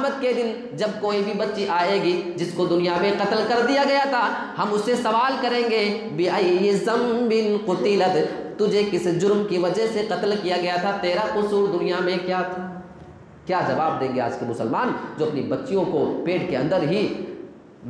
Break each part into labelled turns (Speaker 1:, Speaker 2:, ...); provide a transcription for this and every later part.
Speaker 1: قیامت کے دن جب کوئی بھی بچی آئے گی جس کو دنیا میں قتل کر دیا گیا تھا، ہم اس سے سوال کریں گے بِأَيِّ ذَنبٍ قُتِلَتْ، تجھے کس جرم کی وجہ سے قتل کیا گیا تھا، تیرا قصور دنیا میں کیا تھا؟ کیا جواب دیں گے آج کے مسلمان جو اپنی بچیوں کو پیٹ کے اندر ہی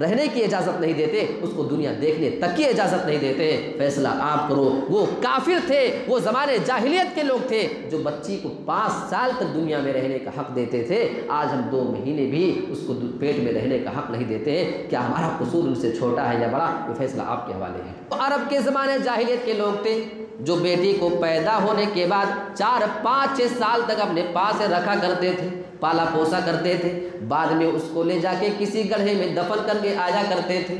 Speaker 1: رہنے کی اجازت نہیں دیتے، اس کو دنیا دیکھنے تک کی اجازت نہیں دیتے؟ فیصلہ آپ کرو۔ وہ کافر تھے، وہ زمانے جاہلیت کے لوگ تھے جو بچی کو 5 سال تک دنیا میں رہنے کا حق دیتے تھے، آج ہم 2 مہینے بھی اس کو پیٹ میں رہنے کا حق نہیں دیتے ہیں۔ کیا ہمارا قصور ان سے چھوٹا ہے یا بڑا؟ یہ فیصلہ آپ کے حوالے ہے۔ عرب کے زمانے جاہلیت کے لوگ تھے جو بیٹی کو پیدا ہونے کے بعد 4 5 6 سال تک اپنے پاس رکھا کرتے تھے، پالا پوسا کرتے تھے، بعد میں اس کو لے جا کے کسی گڑھے میں دفن کر کے آیا کرتے تھے۔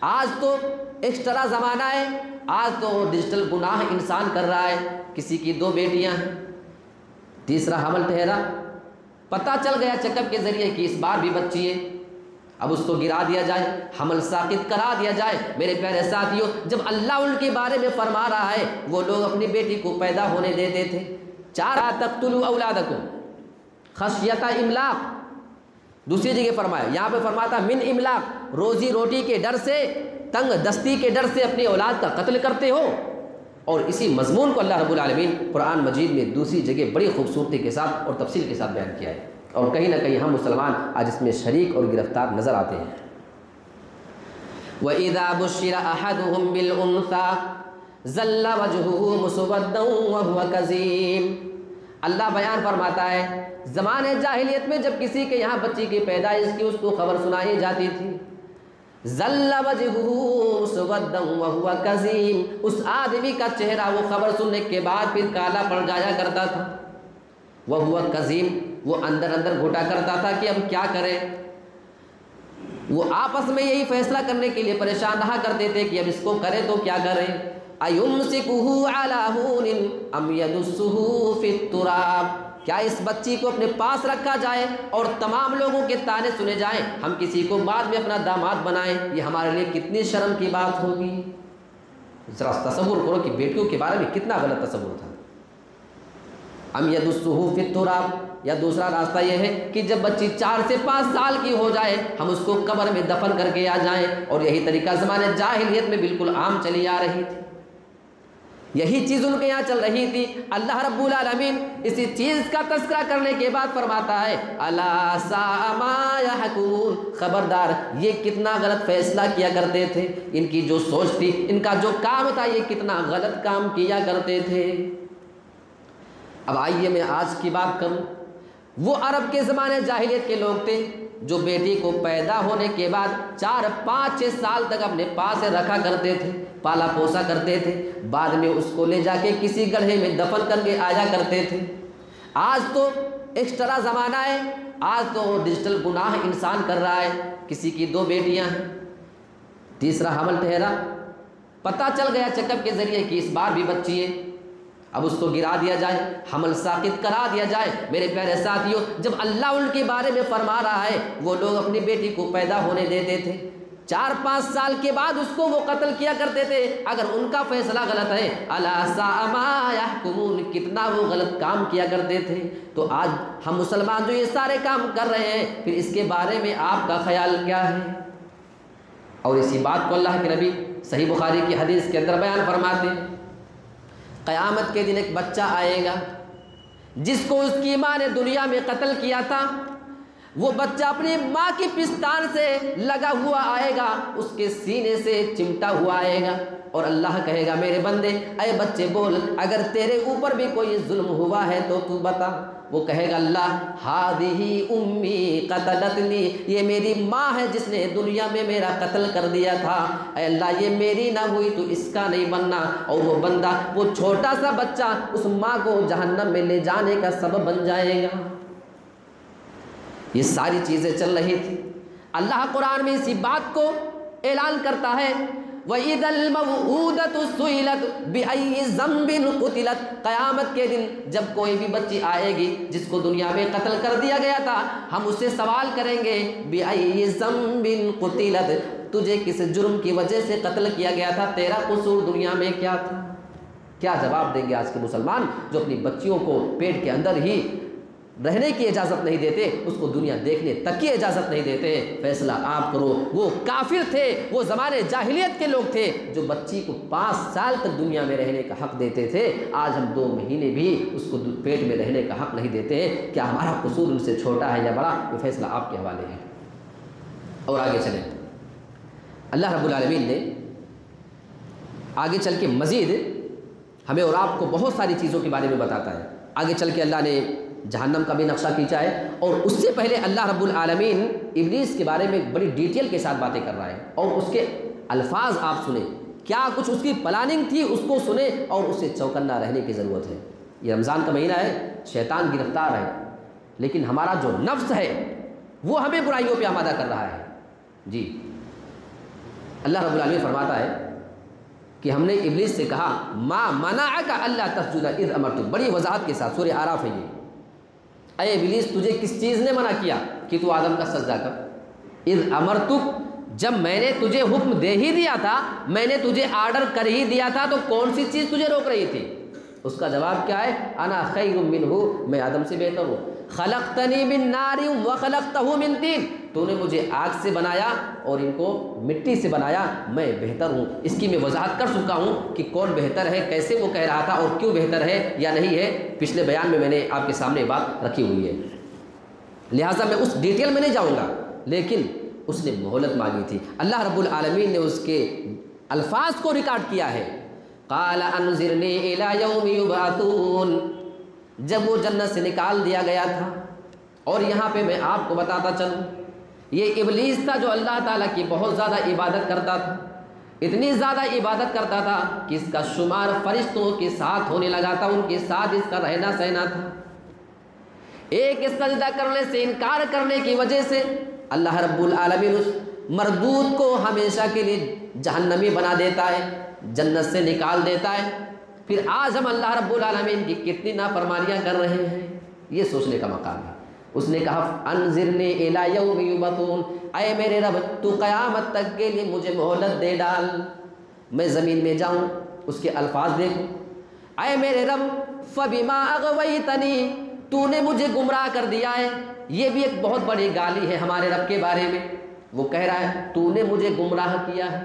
Speaker 1: آج تو ایکسٹرا زمانہ ہے، آج تو ڈیجیٹل گناہ انسان کر رہا ہے۔ کسی کی 2 بیٹیاں ہیں، تیسرا حمل ٹھہرا، پتہ چل گیا چیک اپ کے ذریعے کہ اس بار بھی بچی ہے، اب اس کو گرا دیا جائے، حمل ساقط کرا دیا جائے۔ میرے پیارے ساتھیوں، جب اللہ ان کے بارے میں فرما رہا ہے وہ لوگ اپنی بیٹی کو پیدا ہونے دیتے تھے۔ 4 تقتلوا اولادکم خشیۃ املاق، دوسری جگہ فرمایا، یہاں پہ فرماتا من املاق، روزی روٹی کے ڈر سے، تنگ دستی کے ڈر سے اپنی اولاد کا قتل کرتے ہو۔ اور اسی مضمون کو اللہ رب العالمین قرآن مجید میں دوسری جگہ بڑی خوبصورتی کے ساتھ اور تفصیل کے ساتھ بیان کیا ہے، اور کہیں نہ کہیں ہم مسلمان آج اس میں شریک اور گرفتار نظر آتے ہیں۔ وَإِذَا بُشِّرَ أَحَدُهُم بِالْأُنثَىٰ ظَلَّ وَجْهُهُ مُسْوَدًّا وَهُوَ كَظِيمٌ۔ اللہ بیان فرماتا ہے زمانے جاہلیت میں جب کسی کے یہاں بچی کی پیدائش کی اس کو خبر سنائی جاتی تھی، ظَلَّ وَجْهُهُ مُسْوَدًّا وَهُوَ كَظِيمٌ، اس آدمی کا چہرہ وہ خبر سننے کے بعد پھر کالا پڑ جایا کرتا تھا۔ وَهُوَ كَظِيمٌ، وہ اندر اندر گھٹا کرتا تھا کہ اب کیا کریں۔ وہ آپس میں یہی فیصلہ کرنے کے لیے پریشان رہا کرتے تھے کہ اب اس کو کریں تو کیا کریں۔ أَيُمْسِكُهُ عَلَىٰ هُونٍ أَمْ يَدُسُّهُ فِي التُّرَابِ، کیا اس بچی کو اپنے پاس رکھا جائے اور تمام لوگوں کے طعنے سنے جائیں، ہم کسی کو بعد میں اپنا داماد بنائیں؟ یہ ہمارے لیے کتنی شرم کی بات ہوگی۔ ذرا تصور کرو کہ بیٹیوں کے بارے میں کتنا غلط تصور تھا۔ ام یدسہ فی التراب، یا دوسرا راستہ یہ ہے کہ جب بچی 4 سے 5 سال کی ہو جائے ہم اس کو قبر میں دفن کر کے آ جائیں، اور یہی طریقہ زمانے جاہلیت میں بالکل عام چلی آ رہی تھی، یہی چیز ان کے یہاں چل رہی تھی۔ اللہ رب العالمین اسی چیز کا تذکرہ کرنے کے بعد فرماتا ہے الا ساء ما یحکمون، خبردار یہ کتنا غلط فیصلہ کیا کرتے تھے، ان کی جو سوچ تھی، ان کا جو کام تھا، یہ کتنا غلط کام کیا کرتے تھے۔ اب آئیے میں آج کی بات کروں، وہ عرب کے زمانے جاہلیت کے لوگ تھے جو بیٹی کو پیدا ہونے کے بعد 4 5 6 سال تک اپنے پاس رکھا کرتے تھے، پالا پوسا کرتے تھے، بعد میں اس کو لے جا کے کسی گڑھے میں دفن کر کے آیا کرتے تھے۔ آج تو ایکسٹرا زمانہ ہے، آج تو ڈیجیٹل گناہ انسان کر رہا ہے۔ کسی کی 2 بیٹیاں ہیں، تیسرا حمل ٹھہرا، پتہ چل گیا چیک اپ کے ذریعے کہ اس بار بھی بچی ہے، اب اس کو گرا دیا جائے، حمل ساقط کرا دیا جائے۔ میرے پیارے ساتھیوں، جب اللہ ان کے بارے میں فرما رہا ہے وہ لوگ اپنی بیٹی کو پیدا ہونے دیتے تھے، 4 5 سال کے بعد اس کو وہ قتل کیا کرتے تھے، اگر ان کا فیصلہ غلط ہے الا ساء ما یحکمون، کتنا وہ غلط کام کیا کرتے تھے۔ تو آج ہم مسلمان جو یہ سارے کام کر رہے ہیں، پھر اس کے بارے میں آپ کا خیال کیا ہے؟ اور اسی بات کو اللہ کے نبی صحیح بخاری کی حدیث کے اندر بیان فرماتے ہیں، قیامت کے دن ایک بچہ آئے گا جس کو اس کی ماں نے دنیا میں قتل کیا تھا، وہ بچہ اپنی ماں کی پستان سے لگا ہوا آئے گا، اس کے سینے سے چمٹا ہوا آئے گا، اور اللہ کہے گا میرے بندے اے بچے بول، اگر تیرے اوپر بھی کوئی ظلم ہوا ہے تو تو بتا۔ وہ کہے گا اللہ ہذہ امی قتلتنی، یہ میری ماں ہے جس نے دنیا میں میرا قتل کر دیا تھا، اے اللہ یہ میری نہ ہوئی تو اس کا نہیں بننا۔ اور وہ بندہ، وہ چھوٹا سا بچہ اس ماں کو جہنم میں لے جانے کا سبب بن جائے گا۔ یہ ساری چیزیں چل رہی تھی۔ اللہ قرآن میں اسی بات کو اعلان کرتا ہے وَإِذَا الْمَوْءُودَةُ سُئِلَتْ بِأَيِّ ذَنبٍ قُتِلَتْ، قیامت کے دن جب کوئی بھی بچی آئے گی جس کو دنیا میں قتل کر دیا گیا تھا، ہم اس سے سوال کریں گے بِأَيِّ ذَنبٍ قُتِلَتْ، تجھے کس جرم کی وجہ سے قتل کیا گیا تھا، تیرا قصور دنیا میں کیا تھا؟ کیا جواب دیں گے آج کے مسلمان جو اپنی بچیوں کو پیٹ کے اندر ہی رہنے کی اجازت نہیں دیتے، اس کو دنیا دیکھنے تک کی اجازت نہیں دیتے، فیصلہ آپ کرو۔ وہ کافر تھے، وہ زمانے جاہلیت کے لوگ تھے جو بچی کو 5 سال تک دنیا میں رہنے کا حق دیتے تھے، آج ہم 2 مہینے بھی اس کو پیٹ میں رہنے کا حق نہیں دیتے ہیں۔ کیا ہمارا قصور ان سے چھوٹا ہے یا بڑا؟ یہ فیصلہ آپ کے حوالے ہے۔ اور آگے چلیں، اللہ رب العالمین نے آگے چل کے مزید ہمیں اور آپ کو بہت ساری چیزوں کے بارے میں بتاتا ہے۔ آگے چل کے اللہ نے جہنم کا بھی نقشہ کھینچا ہے، اور اس سے پہلے اللہ رب العالمین ابلیس کے بارے میں بڑی ڈیٹیل کے ساتھ باتیں کر رہا ہے، اور اس کے الفاظ آپ سنیں، کیا کچھ اس کی پلاننگ تھی اس کو سنیں، اور اس سے چوکنا رہنے کی ضرورت ہے۔ یہ رمضان کا مہینہ ہے، شیطان گرفتار ہے، لیکن ہمارا جو نفس ہے وہ ہمیں برائیوں پہ آمادہ کر رہا ہے۔ جی اللہ رب العالمین فرماتا ہے کہ ہم نے ابلیس سے کہا ما منعک الا تسجد اذ امرتک، بڑی وضاحت کے ساتھ، سورہ اعراف ہے یہ۔ اے ابلیس تجھے کس چیز نے منع کیا کہ تو آدم کا سجدہ کر؟ اذ امرتک، جب میں نے تجھے حکم دے ہی دیا تھا، میں نے تجھے آرڈر کر ہی دیا تھا، تو کون سی چیز تجھے روک رہی تھی؟ اس کا جواب کیا ہے؟ انا خیر منہ، میں آدم سے بہتر ہوں۔ خلقتنی من نار وخلقتہ من طین، تو نے مجھے آگ سے بنایا اور ان کو مٹی سے بنایا، میں بہتر ہوں۔ اس کی میں وضاحت کر چکا ہوں کہ کون بہتر ہے، کیسے وہ کہہ رہا تھا، اور کیوں بہتر ہے یا نہیں ہے، پچھلے بیان میں نے آپ کے سامنے بات رکھی ہوئی ہے، لہٰذا میں اس ڈیٹیل میں نہیں جاؤں گا۔ لیکن اس نے مہلت مانگی تھی، اللہ رب العالمین نے اس کے الفاظ کو ریکارڈ کیا ہے۔ قال انظرنی الی یوم یبعثون، جب وہ جنت سے نکال دیا گیا تھا، اور یہاں پہ میں آپ کو بتاتا چلوں، یہ ابلیس تھا جو اللہ تعالیٰ کی بہت زیادہ عبادت کرتا تھا، اتنی زیادہ عبادت کرتا تھا کہ اس کا شمار فرشتوں کے ساتھ ہونے لگا تھا، ان کے ساتھ اس کا رہنا سہنا تھا۔ ایک سجدہ کرنے سے انکار کرنے کی وجہ سے اللہ رب العالمین اس مردود کو ہمیشہ کے لیے جہنمی بنا دیتا ہے، جنت سے نکال دیتا ہے۔ پھر آج ہم اللہ رب العالمین کی کتنی نافرمانیاں کر رہے ہیں، یہ سوچنے کا مقام ہے۔ اس نے کہا انظرنی الی یوم یبعثون، اے میرے رب تو قیامت تک کے لیے مجھے مہلت دے ڈال، میں زمین میں جاؤں۔ اس کے الفاظ دیکھو، اے میرے رب فبما اغویتنی، تو نے مجھے گمراہ کر دیا ہے۔ یہ بھی ایک بہت بڑی گالی ہے ہمارے رب کے بارے میں، وہ کہہ رہا ہے تو نے مجھے گمراہ کیا ہے۔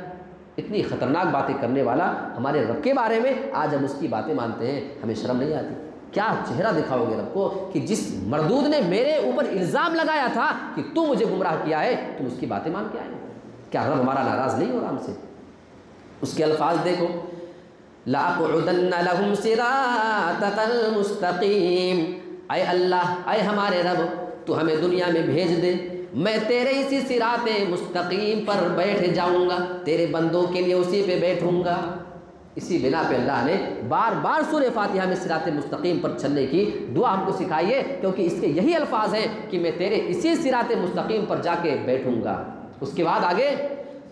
Speaker 1: اتنی خطرناک باتیں کرنے والا ہمارے رب کے بارے میں آج ہم اس کی باتیں مانتے ہیں، ہمیں شرم نہیں آتی؟ کیا چہرہ دکھاؤ گے رب کو کہ جس مردود نے میرے اوپر الزام لگایا تھا کہ تو مجھے گمراہ کیا ہے، تم اس کی باتیں مان کے آئے؟ کیا رب ہمارا ناراض نہیں ہو رہا ہم سے؟ اس کے الفاظ دیکھو، لَأَقْعُدَنَّ لَهُمْ صِرَاطَكَ الْمُسْتَقِيمَ، اے اللہ، اے ہمارے رب تو ہمیں دنیا میں بھیج دے، میں تیرے اسی صراط مستقیم پر بیٹھ جاؤں گا، تیرے بندوں کے لیے اسی پہ بیٹھوں گا۔ اسی بنا پہ اللہ نے بار بار سورہ فاتحہ میں صراط مستقیم پر چلنے کی دعا ہم کو سکھائی ہے، کیونکہ اس کے یہی الفاظ ہیں کہ میں تیرے اسی صراط مستقیم پر جا کے بیٹھوں گا۔ اس کے بعد آگے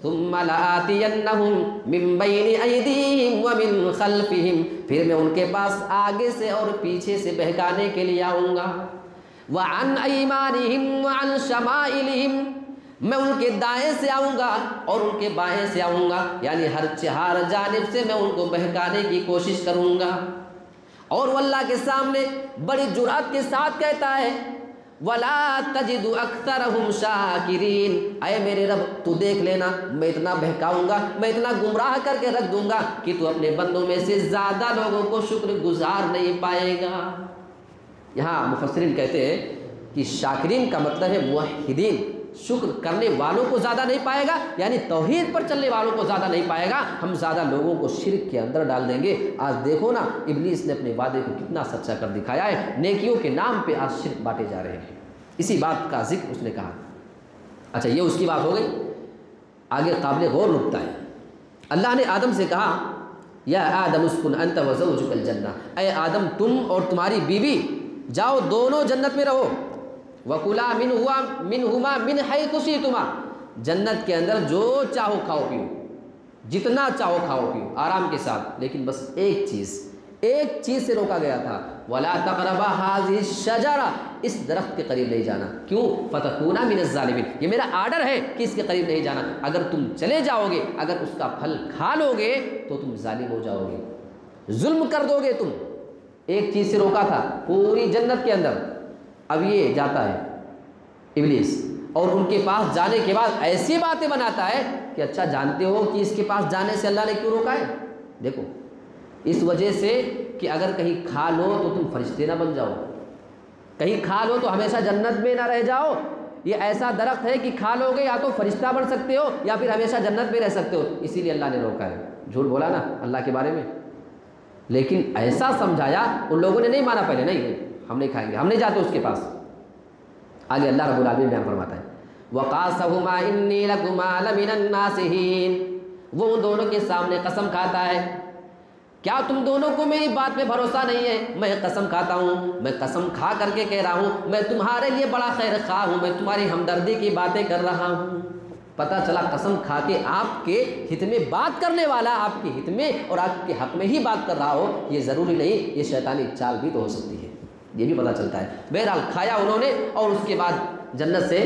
Speaker 1: ثم لآتینہم من بین ایدیہم ومن خلفہم، پھر میں ان کے پاس آگے سے اور پیچھے سے بہکانے کے لیے آؤں گا، وعن ایمانہم وعن شمائلہم، میں ان کے دائیں سے آؤں گا اور ان کے بائیں سے آؤں گا، یعنی ہر جانب سے میں ان کو بہکانے کی کوشش کروں گا۔ اور وہ اللہ کے سامنے بڑی جرأت کے ساتھ کہتا ہے وَلَا تَجِدُ أَكْثَرَهُمْ شَاكِرِينَ، اے میرے رب تو دیکھ لینا، میں اتنا بہکاؤں گا، میں اتنا گمراہ کر کے رکھ دوں گا کہ تو اپنے بندوں میں سے زیادہ لوگوں کو شکر گزار نہیں پائے گا۔ یہاں مفسرین کہتے ہیں کہ شاکرین کا مطلب ہے موحدین، شکر کرنے والوں کو زیادہ نہیں پائے گا، یعنی توحید پر چلنے والوں کو زیادہ نہیں پائے گا، ہم زیادہ لوگوں کو شرک کے اندر ڈال دیں گے۔ آج دیکھو نا ابلیس نے اپنے وعدے کو کتنا سچا کر دکھایا ہے، نیکیوں کے نام پہ آج شرک بانٹے جا رہے ہیں۔ اسی بات کا ذکر اس نے کہا۔ اچھا یہ اس کی بات ہو گئی، آگے قابل غور نکتہ ہے۔ اللہ نے آدم سے کہا یا آدم اسکن انت وزوجک الجنہ، اے آدم تم اور تمہاری بیوی جاؤ دونوں جنت میں رہو، وَكُلَا مِنْهُمَا مِنْ حَيْثُ شِئْتُمَا، جنت کے اندر جو چاہو کھاؤ پیو، جتنا چاہو کھاؤ پیو آرام کے ساتھ، لیکن بس ایک چیز سے روکا گیا تھا، وَلَا تَقْرَبَا هَٰذِهِ الشَّجَرَةَ، اس درخت کے قریب نہیں جانا۔ کیوں؟ فَتَكُونَا مِنَ الظَّالِمِينَ، یہ میرا آرڈر ہے کہ اس کے قریب نہیں جانا، اگر تم چلے جاؤ گے، اگر اس کا پھل کھا لو گے تو تم ظالم ہو جاؤ گے، ظلم کر دو گے تم۔ ایک چیز سے روکا تھا پوری جنت کے اندر، اب یہ جاتا ہے ابلیس اور ان کے پاس جانے کے بعد ایسی باتیں بناتا ہے کہ اچھا جانتے ہو کہ اس کے پاس جانے سے اللہ نے کیوں روکا ہے؟ دیکھو اس وجہ سے کہ اگر کہیں کھا لو تو تم فرشتے نہ بن جاؤ، کہیں کھا لو تو ہمیشہ جنت میں نہ رہ جاؤ، یہ ایسا درخت ہے کہ کھا لو گے یا تو فرشتہ بن سکتے ہو یا پھر ہمیشہ جنت میں رہ سکتے ہو، اسی لیے اللہ نے روکا ہے۔ جھوٹ بولا نا اللہ کے بارے میں، لیکن ایسا سمجھایا، ان لوگوں نے نہیں مانا پہلے، نہیں ہم نہیں کھائیں گے، ہم نہیں جاتے اس کے پاس۔ آگے اللہ رب العالمین بیان فرماتا ہے وَقَاسَهُمَا إِنِّي لَكُمَا لَمِنَ النَّاصِحِينَ، وہ ان دونوں کے سامنے قسم کھاتا ہے، کیا تم دونوں کو میری بات پہ بھروسہ نہیں ہے؟ میں قسم کھاتا ہوں، میں قسم کھا کر کے کہہ رہا ہوں، میں تمہارے لیے بڑا خیر خواہ ہوں، میں تمہاری ہمدردی کی باتیں کر رہا ہوں۔ پتہ چلا قسم کھا کے آپ کے ہت میں بات کرنے والا آپ کے ہت میں اور آپ کے حق میں ہی بات کر رہا ہو، یہ ضروری نہیں، یہ شیطانی چال بھی تو ہو سکتی ہے، یہ بھی پتہ چلتا ہے۔ بہرحال کھایا انہوں نے اور اس کے بعد جنت سے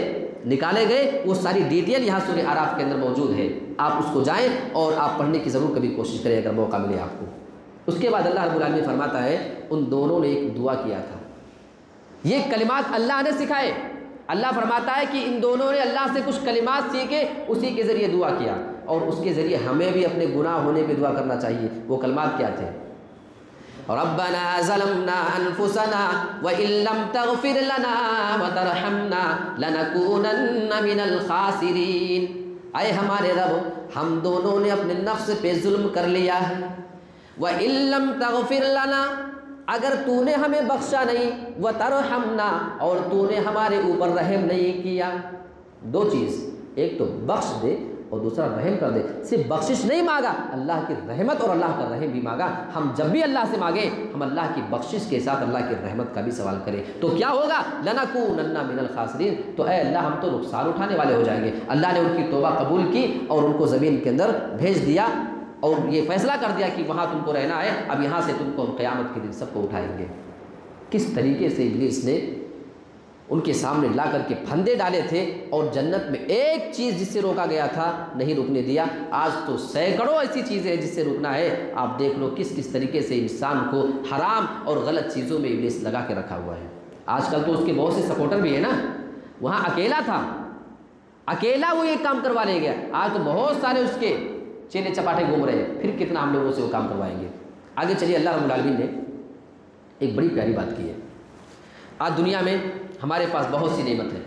Speaker 1: نکالے گئے، وہ ساری ڈیٹیل یہاں سورہ اعراف کے اندر موجود ہے، آپ اس کو جائیں اور آپ پڑھنے کی ضرور کبھی کوشش کریں اگر موقع ملے آپ کو۔ اس کے بعد اللہ رب العالمین فرماتا ہے ان دونوں نے ایک دعا کیا تھا، یہ کلمات اللہ نے سکھائے۔ اللہ فرماتا ہے کہ ان دونوں نے اللہ سے کچھ کلمات سیکھے، اسی کے ذریعے دعا کیا، اور اس کے ذریعے ہمیں بھی اپنے گناہ ہونے پہ دعا کرنا چاہیے۔ وہ کلمات کیا تھے؟ ربنا ظلمنا انفسنا وان لم تغفر لنا وترحمنا لنكونن من الخاسرین، اے ہمارے رب ہم دونوں نے اپنے نفس پہ ظلم کر لیا ہے، وان لم تغفر لنا، اگر تو نے ہمیں بخشا نہیں، وترحمنا، اور تو نے ہمارے اوپر رحم نہیں کیا۔ دو چیز، ایک تو بخش دے اور دوسرا رحم کر دے۔ صرف بخشش نہیں مانگا، اللہ کی رحمت اور اللہ کا رحم بھی مانگا۔ ہم جب بھی اللہ سے مانگیں ہم اللہ کی بخشش کے ساتھ اللہ کی رحمت کا بھی سوال کریں تو کیا ہوگا؟ لَنَكُونَنَّ مِنَ الْخَاسِرِينَ، تو اے اللہ ہم تو نقصان اٹھانے والے ہو جائیں گے۔ اللہ نے ان کی توبہ قبول کی اور ان کو زمین کے اندر بھیج دیا اور یہ فیصلہ کر دیا کہ وہاں تم کو رہنا ہے، اب یہاں سے تم کو ہم قیامت کے دن سب کو اٹھائیں گے۔ کس طریقے سے ابلیس نے ان کے سامنے لا کر کے پھندے ڈالے تھے اور جنت میں ایک چیز جس سے روکا گیا تھا نہیں رکنے دیا۔ آج تو سینکڑوں ایسی چیزیں ہیں جس سے رکنا ہے، آپ دیکھ لو کس کس طریقے سے انسان کو حرام اور غلط چیزوں میں ابلیس لگا کے رکھا ہوا ہے۔ آج کل تو اس کے بہت سے سپورٹر بھی ہیں نا، وہاں اکیلا تھا، اکیلا وہ یہ کام کروا لے گیا، آج تو بہت سارے اس کے چیلے چپاٹے گھوم رہے ہیں، پھر کتنا ہم لوگوں سے وہ کام کروائیں گے۔ آگے چلیے، اللہ رب العالمین نے ایک بڑی پیاری بات کی ہے۔ آج دنیا میں ہمارے پاس بہت سی نعمت ہے،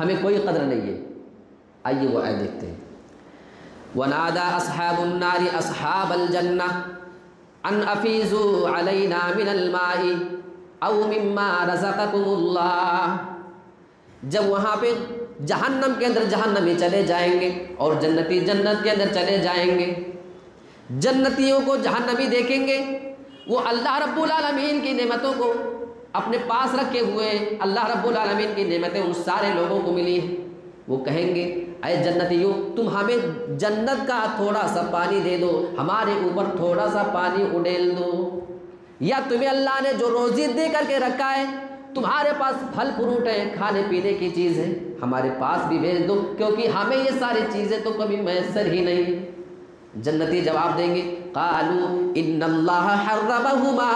Speaker 1: ہمیں کوئی قدر نہیں ہے۔ آئیے وہ آیت دیکھتے ہیں۔ وَنَادَى أَصْحَابُ النَّارِ أَصْحَابَ الْجَنَّةِ أَنْ أَفِيضُوا عَلَيْنَا مِنَ الْمَاءِ أَوْ مِمَّا رَزَقَكُمُ اللَّهُ، جب وہاں پہ جہنم کے اندر جہنمی چلے جائیں گے اور جنتی جنت کے اندر چلے جائیں گے، جنتیوں کو جہنمی دیکھیں گے، وہ اللہ رب العالمین کی نعمتوں کو اپنے پاس رکھے ہوئے، اللہ رب العالمین کی نعمتیں ان سارے لوگوں کو ملی ہیں، وہ کہیں گے اے جنتیوں تم ہمیں جنت کا تھوڑا سا پانی دے دو، ہمارے اوپر تھوڑا سا پانی اڈیل دو، یا تمہیں اللہ نے جو روزی دے کر کے رکھا ہے، تمہارے پاس پھل فروٹ ہے، کھانے پینے کی چیز ہے، ہمارے پاس بھی بھیج دو، کیونکہ ہمیں یہ ساری چیزیں تو کبھی میسر ہی نہیں۔ جنتی جواب دیں گے قالوا ان اللہ حرمہما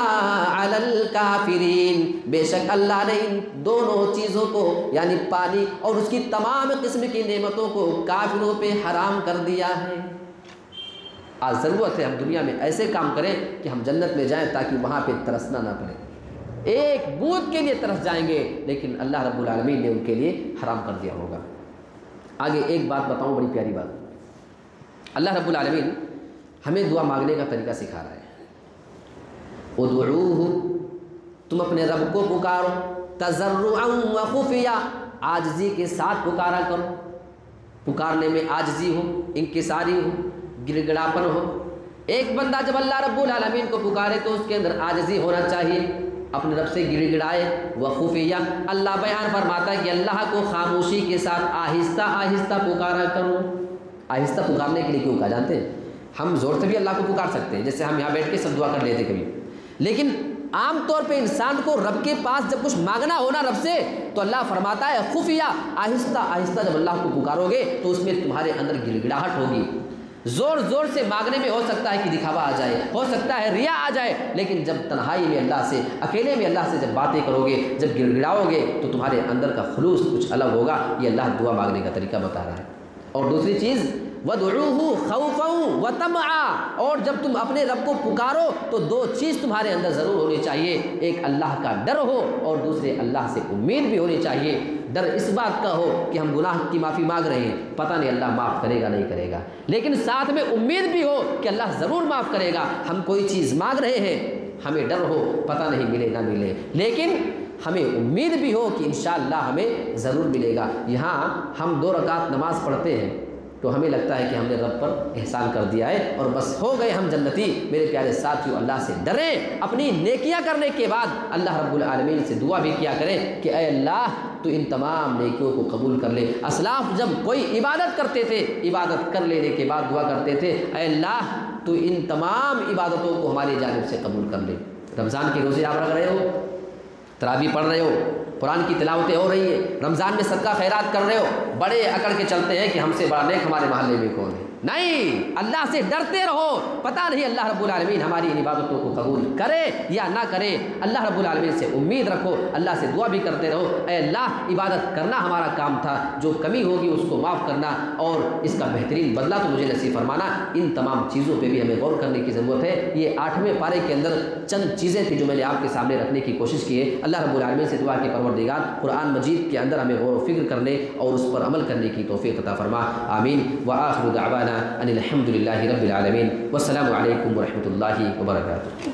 Speaker 1: علی الکافرین، بے شک اللہ نے ان دونوں چیزوں کو یعنی پانی اور اس کی تمام قسم کی نعمتوں کو کافروں پہ حرام کر دیا ہے۔ آج ضرورت ہے ہم دنیا میں ایسے کام کریں کہ ہم جنت میں جائیں تاکہ وہاں پہ ترسنا نہ پڑے، ایک بوند کے لیے ترس جائیں گے لیکن اللہ رب العالمین نے ان کے لیے حرام کر دیا ہوگا۔ آگے ایک بات بتاؤں، بڑی پیاری بات، اللہ رب العالمین ہمیں دعا مانگنے کا طریقہ سکھا رہا ہے۔ ادعوہ، تم اپنے رب کو پکارو، تضرعا وخفیا، عاجزی کے ساتھ پکارا کرو، پکارنے میں عاجزی ہو، انکساری ہو، گڑ گڑاپن ہو۔ ایک بندہ جب اللہ رب العالمین کو پکارے تو اس کے اندر عاجزی ہونا چاہیے، اپنے رب سے گڑ گڑائے۔ وخفیہ، اللہ بیان فرماتا ہے کہ اللہ کو خاموشی کے ساتھ آہستہ آہستہ پکارا کرو۔ آہستہ پکارنے کے لیے کیوں کہا جانتے ہیں؟ ہم زور سے بھی اللہ کو پکار سکتے ہیں، جیسے ہم یہاں بیٹھ کے سب دعا کر لیتے کبھی، لیکن عام طور پہ انسان کو رب کے پاس جب کچھ مانگنا ہو نا رب سے تو اللہ فرماتا ہے خفیہ، آہستہ آہستہ جب اللہ کو پکارو گے تو اس میں تمہارے اندر گڑ گڑاہٹ ہوگی، زور زور سے مانگنے میں ہو سکتا ہے کہ دکھاوا آ جائے، ہو سکتا ہے ریا آ جائے، لیکن جب تنہائی میں اللہ سے، اکیلے میں اللہ سے جب باتیں کرو گے، جب گڑ گڑاؤ گے تو تمہارے اندر کا خلوص کچھ الگ ہوگا۔ یہ اللہ دعا مانگنے کا طریقہ بتا رہا ہے۔ اور دوسری چیز وَادْعُوهُ خَوْفًا وَطَمْعًا، اور جب تم اپنے رب کو پکارو تو دو چیز تمہارے اندر ضرور ہونی چاہیے، ایک اللہ کا ڈر ہو اور دوسرے اللہ سے امید بھی ہونی چاہیے۔ ڈر اس بات کا ہو کہ ہم گناہ کی معافی مانگ رہے ہیں، پتہ نہیں اللہ معاف کرے گا نہیں کرے گا، لیکن ساتھ میں امید بھی ہو کہ اللہ ضرور معاف کرے گا۔ ہم کوئی چیز مانگ رہے ہیں، ہمیں ڈر ہو پتہ نہیں ملے نہ ملے، لیکن ہمیں امید بھی ہو کہ انشاءاللہ ہمیں ضرور ملے گا۔ یہاں ہم 2 رکعت نماز پڑھتے ہیں تو ہمیں لگتا ہے کہ ہم نے رب پر احسان کر دیا ہے اور بس ہو گئے ہم جنتی۔ میرے پیارے ساتھیو، اللہ سے ڈریں، اپنی نیکیاں کرنے کے بعد اللہ رب العالمین سے دعا بھی کیا کریں کہ اے اللہ تو ان تمام نیکیوں کو قبول کر لے۔ اسلاف جب کوئی عبادت کرتے تھے، عبادت کر لینے کے بعد دعا کرتے تھے اے اللہ تو ان تمام عبادتوں کو ہماری جانب سے قبول کر لے۔ رمضان کے روزے آپ رکھ رہے ہو، تراویح پڑھ رہے ہو، قرآن کی تلاوتیں ہو رہی ہے، رمضان میں صدقہ خیرات کر رہے ہو، بڑے اکڑ کے چلتے ہیں کہ ہم سے بڑا نیک ہمارے محلے میں کون ہے؟ نہیں، اللہ سے ڈرتے رہو، پتہ نہیں اللہ رب العالمین ہماری ان عبادتوں کو قبول کرے یا نہ کرے۔ اللہ رب العالمین سے امید رکھو، اللہ سے دعا بھی کرتے رہو اے اللہ عبادت کرنا ہمارا کام تھا، جو کمی ہوگی اس کو معاف کرنا اور اس کا بہترین بدلہ تو مجھے نصیب فرمانا۔ ان تمام چیزوں پہ بھی ہمیں غور کرنے کی ضرورت ہے۔ یہ 8ویں پارے کے اندر چند چیزیں تھیں جو میں نے آپ کے سامنے رکھنے کی کوشش کی ہے۔ اللہ رب العالمین سے دعا کہ پروردگار قرآن مجید کے اندر ہمیں غور و فکر کرنے اور اس پر عمل کرنے کی توفیق عطا فرما، آمین۔ وآخر دعوانا ان الحمد للہ رب العالمین، والسلام علیکم ورحمۃ اللہ وبرکاتہ۔